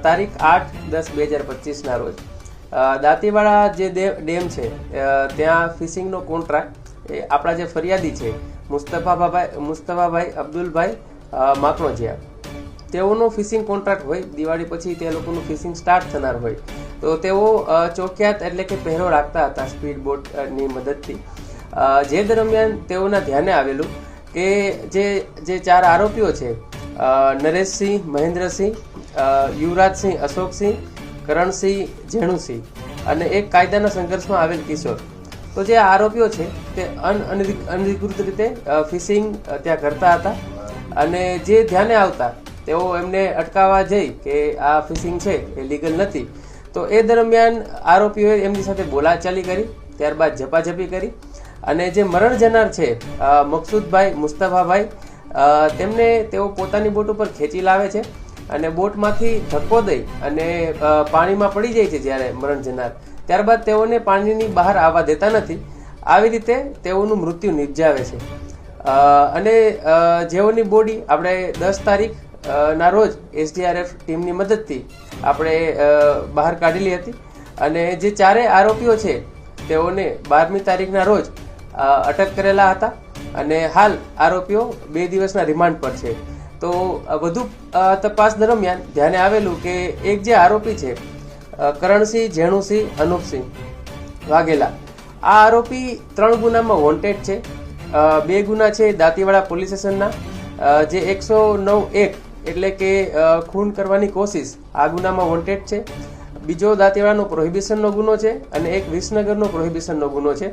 તારીખ 8/10/2025ના રોજ દાંતીવાડા જે ડેમ છે ત્યાં ફિશિંગનો કોન્ટ્રાક્ટ એ આપણા જે ફરિયાદી છે મુસ્તફાભાઈ અબ્દુલભાઈ માકણોજીયા તેઓનો ફિશિંગ કોન્ટ્રાક્ટ હોય. દિવાળી પછી તે લોકોનું ફિશિંગ સ્ટાર્ટ થનાર હોય તો તેઓ ચોકિયાત એટલે કે પહેરો રાખતા હતા સ્પીડ બોટની મદદથી. જે દરમિયાન તેઓના ધ્યાને આવેલું કે જે 4 આરોપીઓ છે નરેશસિંહ, મહેન્દ્રસિંહ, યુવરાજસિંહ, અશોકસિંહ, કરણસિંહ, જેણુસિંહ અને એક કાયદાના સંઘર્ષમાં આવેલ કિશોર, તો જે આરોપીઓ છે તે અનધિકૃત રીતે ફિશિંગ ત્યાં કરતા હતા અને જે ધ્યાને આવતા તેઓ એમને અટકાવવા જઈ કે આ ફિશિંગ છે એ લીગલ નથી. તો એ દરમિયાન આરોપીઓએ એમની સાથે બોલાચાલી કરી, ત્યારબાદ ઝપાઝપી કરી અને જે મરણ જનાર છે મકસૂદભાઈ, મુસ્તફાભાઈ, તેમને તેઓ પોતાની બોટ ઉપર ખેંચી લાવે છે અને બોટમાંથી ધક્કો દઈ અને પાણીમાં પડી જાય છે જ્યારે મરણ જનાર. ત્યારબાદ તેઓને પાણીની બહાર આવવા દેતા નથી. આવી રીતે તેઓનું મૃત્યુ નિપજાવે છે અને જેઓની બોડી આપણે 10 તારીખ ના રોજ SDRF ટીમની મદદથી આપણે બહાર કાઢેલી હતી અને જે 4 આરોપીઓ છે તેઓને 12મી તારીખના રોજ અટક કરેલા હતા અને હાલ આરોપીઓ 2 દિવસના રિમાન્ડ પર છે. તો વધુ તપાસ દરમિયાન ધ્યાને આવેલું કે એક જે આરોપી છે કરણસિંહ, જેણુસિંહ, અનુપસિંહ વાઘેલા, આ આરોપી 3 ગુનામાં વોન્ટેડ છે. 2 ગુના છે દાંતીવાડા પોલીસ સ્ટેશનના, જે 109(1) એટલે કે ખૂન કરવાની કોશિશ, આ ગુનામાં વોન્ટેડ છે. બીજો દાંતીવાડાનો પ્રોહિબિશનનો ગુનો છે અને એક વિસનગરનો પ્રોહિબિશનનો ગુનો છે.